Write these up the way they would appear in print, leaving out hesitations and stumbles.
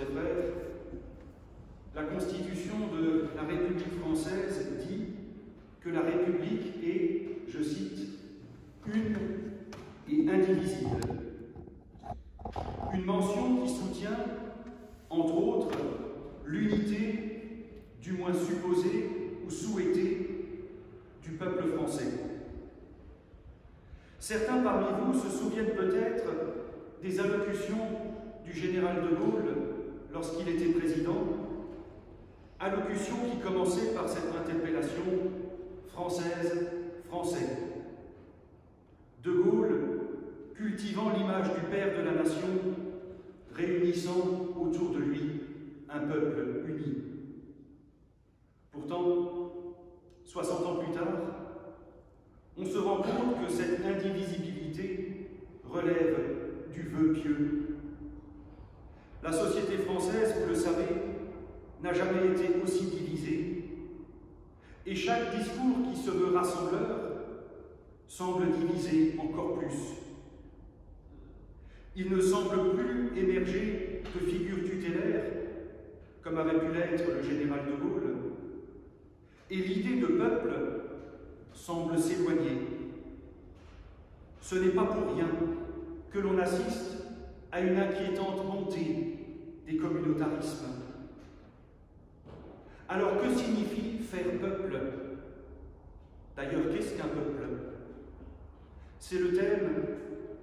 et frères, la Constitution de la République française dit que la République est, je cite, une et indivisible. Une mention qui soutient, entre autres, l'unité, du moins supposée ou souhaitée, du peuple français. Certains parmi vous se souviennent peut-être des allocutions du général de Gaulle lorsqu'il était président, allocutions qui commençaient par cette interpellation française, français. De Gaulle, cultivant l'image du père de la nation, réunissant autour de lui un peuple uni. Pourtant, 60 ans plus tard, on se rend compte que cette indivisibilité relève du vœu pieux. La société française, vous le savez, n'a jamais été aussi divisée, et chaque discours qui se veut rassembleur semble diviser encore plus. Il ne semble plus émerger de figures tutélaires, comme avait pu l'être le général de Gaulle, et l'idée de peuple semble s'éloigner. Ce n'est pas pour rien que l'on assiste à une inquiétante montée des communautarismes. Alors que signifie faire peuple? D'ailleurs, qu'est-ce qu'un peuple? C'est le thème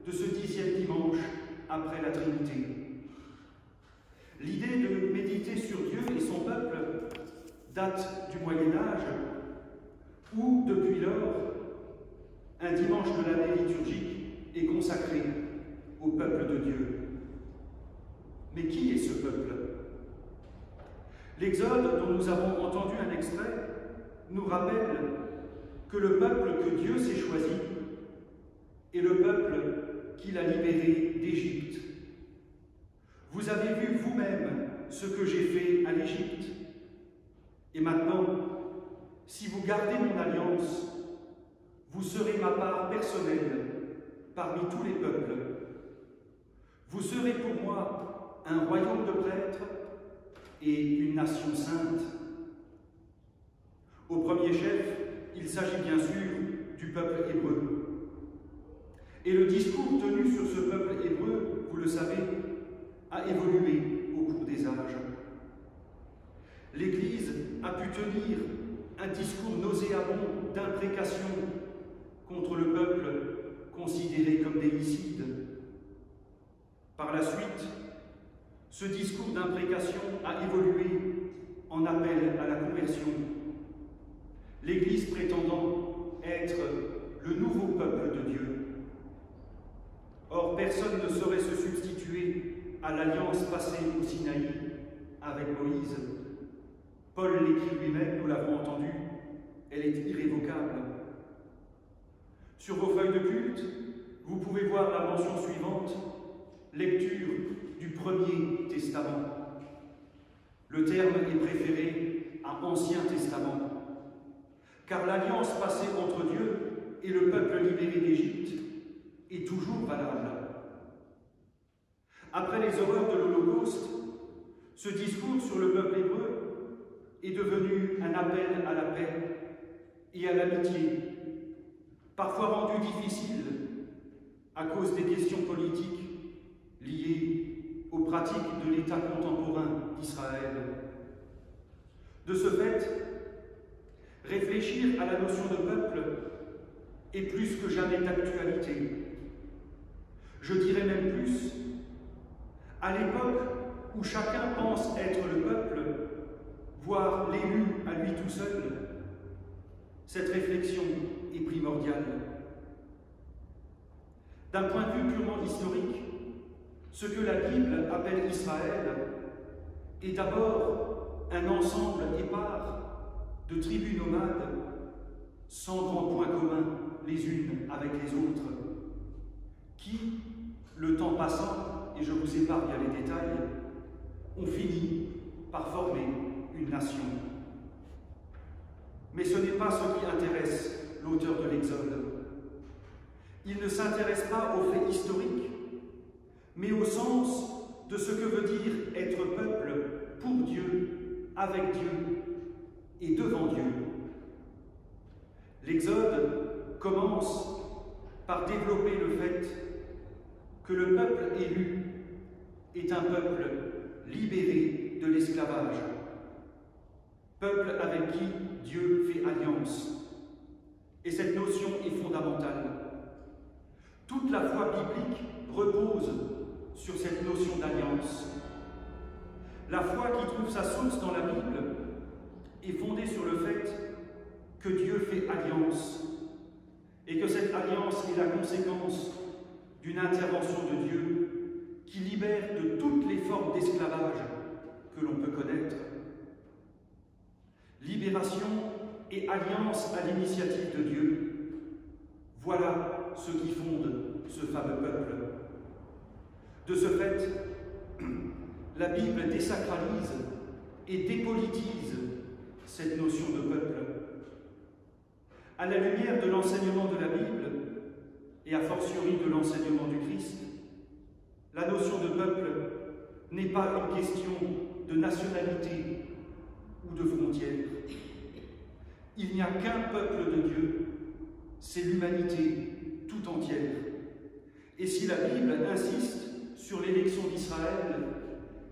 de ce 10e dimanche après la Trinité. L'idée de méditer sur Dieu et son peuple date du Moyen-Âge, où, depuis lors, un dimanche de l'année liturgique est consacré au peuple de Dieu. Mais qui est ce peuple? L'Exode, dont nous avons entendu un extrait, nous rappelle que le peuple que Dieu s'est choisi est le peuple qu'il a libéré d'Égypte. Vous avez vu vous-même ce que j'ai fait à l'Égypte. Et maintenant, si vous gardez mon alliance, vous serez ma part personnelle parmi tous les peuples. Vous serez pour moi un royaume de prêtres et une nation sainte. Au premier chef, il s'agit bien sûr du peuple hébreu. Et le discours tenu sur ce peuple hébreu, vous le savez, a évolué au cours des âges. l'Église a pu tenir un discours nauséabond d'imprécation contre le peuple considéré comme déicide. Par la suite, ce discours d'imprécation a évolué en appel à la conversion, l'Église prétendant être le nouveau peuple de Dieu. Or, personne ne saurait se substituer à l'alliance passée au Sinaï avec Moïse. Paul l'écrit lui-même, nous l'avons entendu, elle est irrévocable. Sur vos feuilles de culte, vous pouvez voir la mention suivante, lecture du Premier Testament. Le terme est préféré à Ancien Testament, car l'alliance passée entre Dieu et le peuple libéré d'Égypte est toujours valable. Après les horreurs de l'Holocauste, ce discours sur le peuple hébreu est devenu un appel à la paix et à l'amitié, parfois rendu difficile à cause des questions politiques liées aux pratiques de l'État contemporain d'Israël. De ce fait, réfléchir à la notion de peuple est plus que jamais d'actualité. Je dirais même plus, à l'époque où chacun pense être le peuple, voire l'élu à lui tout seul, cette réflexion est primordiale. D'un point de vue purement historique, ce que la Bible appelle Israël est d'abord un ensemble épars de tribus nomades sans grand point commun les unes avec les autres, qui, le temps passant, et je vous épargne les détails, ont fini par former une nation. Mais ce n'est pas ce qui intéresse l'auteur de l'Exode. Il ne s'intéresse pas aux faits historiques, mais au sens de ce que veut dire être peuple pour Dieu, avec Dieu et devant Dieu. L'Exode commence par développer le fait que le peuple élu est un peuple libéré de l'esclavage, peuple avec qui Dieu fait alliance. Et cette notion est fondamentale. Toute la foi biblique repose sur cette notion d'alliance. La foi qui trouve sa source dans la Bible est fondée sur le fait que Dieu fait alliance et que cette alliance est la conséquence d'une intervention de Dieu qui libère de toutes les formes d'esclavage que l'on peut connaître. Libération et alliance à l'initiative de Dieu, voilà ce qui fonde ce fameux peuple. De ce fait, la Bible désacralise et dépolitise cette notion de peuple. À la lumière de l'enseignement de la Bible, et a fortiori de l'enseignement du Christ, la notion de peuple n'est pas une question de nationalité ou de frontières. Il n'y a qu'un peuple de Dieu, c'est l'humanité tout entière. Et si la Bible insiste sur l'élection d'Israël,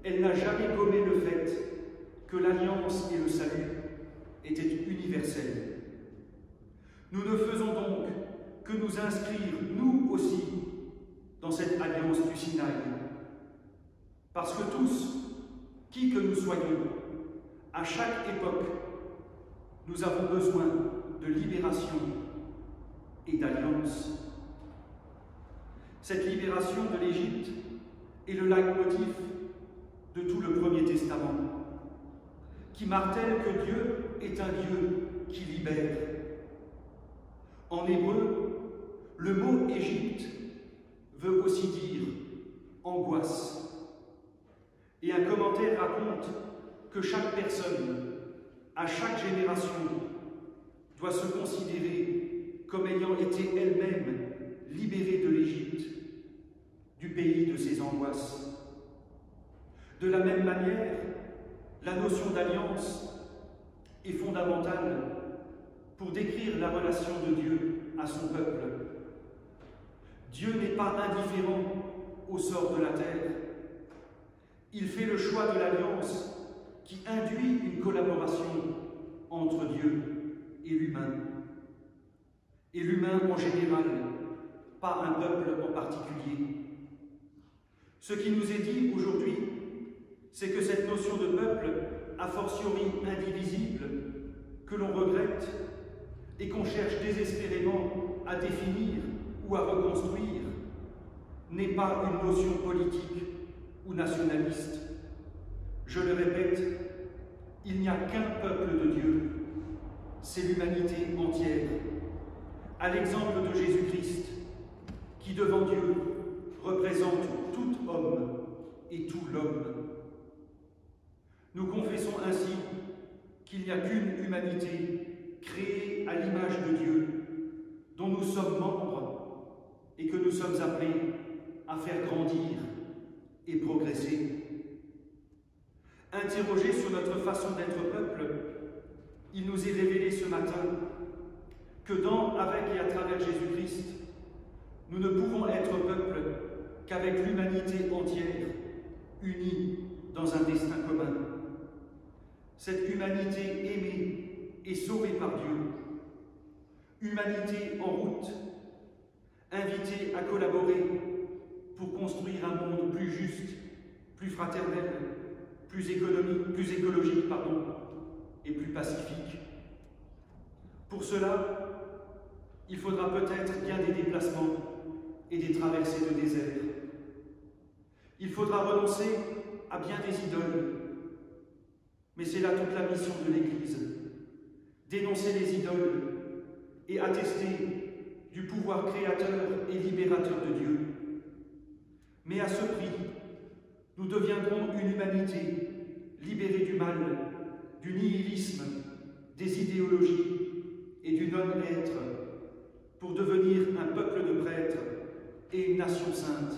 elle n'a jamais gommé le fait que l'alliance et le salut étaient universels. Nous ne faisons donc que nous inscrire, nous aussi, dans cette alliance du Sinaï. Parce que tous, qui que nous soyons, à chaque époque, nous avons besoin de libération et d'alliance. Cette libération de l'Égypte est le leitmotiv de tout le Premier Testament, qui martèle que Dieu est un Dieu qui libère. En hébreu, le mot Égypte veut aussi dire angoisse. Et un commentaire raconte que chaque personne, à chaque génération, doit se considérer comme ayant été elle-même libérée de l'Égypte, du pays de ses angoisses. De la même manière, la notion d'alliance est fondamentale pour décrire la relation de Dieu à son peuple. Dieu n'est pas indifférent au sort de la terre. Il fait le choix de l'alliance qui induit une collaboration entre Dieu et l'humain. Et l'humain en général, pas un peuple en particulier. Ce qui nous est dit aujourd'hui, c'est que cette notion de peuple, a fortiori indivisible, que l'on regrette et qu'on cherche désespérément à définir ou à reconstruire, n'est pas une notion politique ou nationaliste. Je le répète, il n'y a qu'un peuple de Dieu, c'est l'humanité entière, à l'exemple de Jésus-Christ, qui devant Dieu représente tout homme et tout l'homme. Nous confessons ainsi qu'il n'y a qu'une humanité créée à l'image de Dieu, dont nous sommes membres et que nous sommes appelés à faire grandir et progresser. Interrogés sur notre façon d'être peuple, il nous est révélé ce matin que dans, avec et à travers Jésus-Christ, nous ne pouvons être peuple qu'avec l'humanité entière, unie dans un destin commun. Cette humanité aimée et sauvée par Dieu, humanité en route, invitée à collaborer pour construire un monde plus juste, plus fraternel, plus écologique, et plus pacifique. Pour cela, il faudra peut-être bien des déplacements et des traversées de désert. Il faudra renoncer à bien des idoles, mais c'est là toute la mission de l'Église, dénoncer les idoles et attester du pouvoir créateur et libérateur de Dieu. Mais à ce prix, nous deviendrons une humanité libérée du mal, du nihilisme, des idéologies et du non-être, pour devenir un peuple de prêtres et une nation sainte.